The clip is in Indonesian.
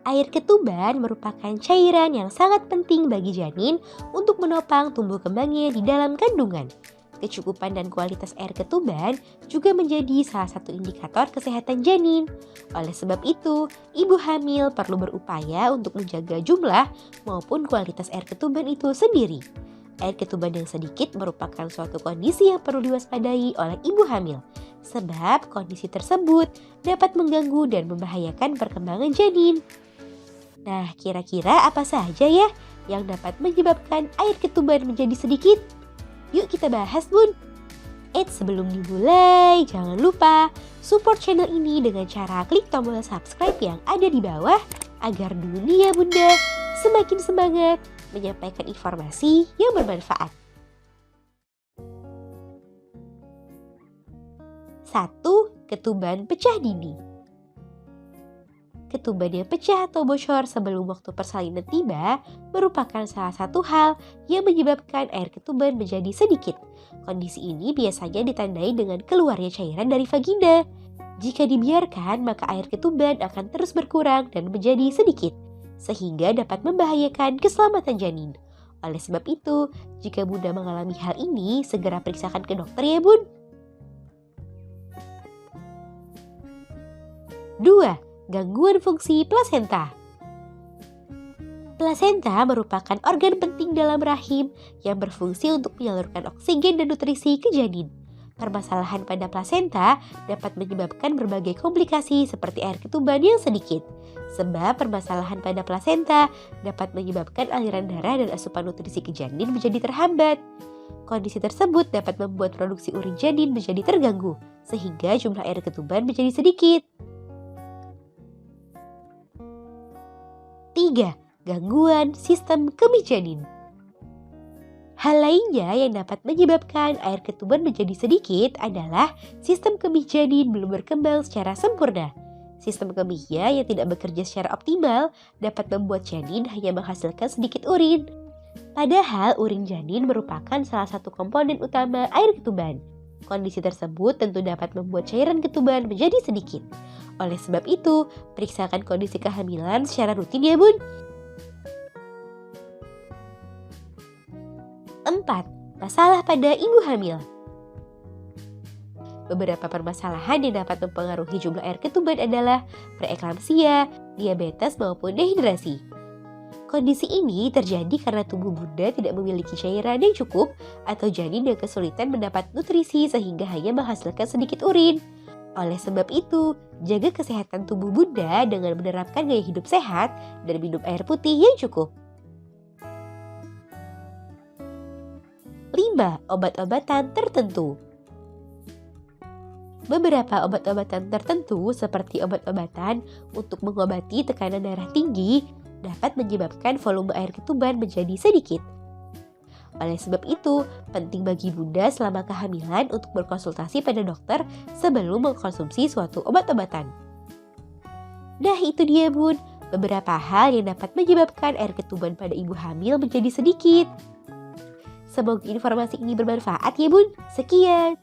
Air ketuban merupakan cairan yang sangat penting bagi janin untuk menopang tumbuh kembangnya di dalam kandungan. Kecukupan dan kualitas air ketuban juga menjadi salah satu indikator kesehatan janin. Oleh sebab itu, ibu hamil perlu berupaya untuk menjaga jumlah maupun kualitas air ketuban itu sendiri. Air ketuban yang sedikit merupakan suatu kondisi yang perlu diwaspadai oleh ibu hamil, sebab kondisi tersebut dapat mengganggu dan membahayakan perkembangan janin. Nah, kira-kira apa saja ya yang dapat menyebabkan air ketuban menjadi sedikit? Yuk kita bahas, Bun. Sebelum dimulai, jangan lupa support channel ini dengan cara klik tombol subscribe yang ada di bawah agar dunia Bunda semakin semangat menyampaikan informasi yang bermanfaat. 1. Ketuban pecah dini. Ketuban yang pecah atau bocor sebelum waktu persalinan tiba merupakan salah satu hal yang menyebabkan air ketuban menjadi sedikit. Kondisi ini biasanya ditandai dengan keluarnya cairan dari vagina. Jika dibiarkan, maka air ketuban akan terus berkurang dan menjadi sedikit, sehingga dapat membahayakan keselamatan janin. Oleh sebab itu, jika Bunda mengalami hal ini, segera periksakan ke dokter ya, Bun. 2. Gangguan fungsi plasenta. Plasenta merupakan organ penting dalam rahim yang berfungsi untuk menyalurkan oksigen dan nutrisi ke janin. Permasalahan pada plasenta dapat menyebabkan berbagai komplikasi seperti air ketuban yang sedikit. Sebab permasalahan pada plasenta dapat menyebabkan aliran darah dan asupan nutrisi ke janin menjadi terhambat. Kondisi tersebut dapat membuat produksi urin janin menjadi terganggu, sehingga jumlah air ketuban menjadi sedikit. 3. Gangguan sistem kemih janin. Hal lainnya yang dapat menyebabkan air ketuban menjadi sedikit adalah sistem kemih janin belum berkembang secara sempurna. Sistem kemihnya yang tidak bekerja secara optimal dapat membuat janin hanya menghasilkan sedikit urin. Padahal urin janin merupakan salah satu komponen utama air ketuban. Kondisi tersebut tentu dapat membuat cairan ketuban menjadi sedikit. Oleh sebab itu, periksakan kondisi kehamilan secara rutin ya, Bun. 4. Masalah pada ibu hamil. Beberapa permasalahan yang dapat mempengaruhi jumlah air ketuban adalah preeklamsia, diabetes maupun dehidrasi. Kondisi ini terjadi karena tubuh Bunda tidak memiliki cairan yang cukup atau janin yang kesulitan mendapat nutrisi sehingga hanya menghasilkan sedikit urin. Oleh sebab itu, jaga kesehatan tubuh Bunda dengan menerapkan gaya hidup sehat dan minum air putih yang cukup. 5. Obat-obatan tertentu. Beberapa obat-obatan tertentu seperti obat-obatan untuk mengobati tekanan darah tinggi dapat menyebabkan volume air ketuban menjadi sedikit. Oleh sebab itu, penting bagi Bunda selama kehamilan untuk berkonsultasi pada dokter sebelum mengkonsumsi suatu obat-obatan. Nah, itu dia, Bun, beberapa hal yang dapat menyebabkan air ketuban pada ibu hamil menjadi sedikit. Semoga informasi ini bermanfaat ya, Bun. Sekian.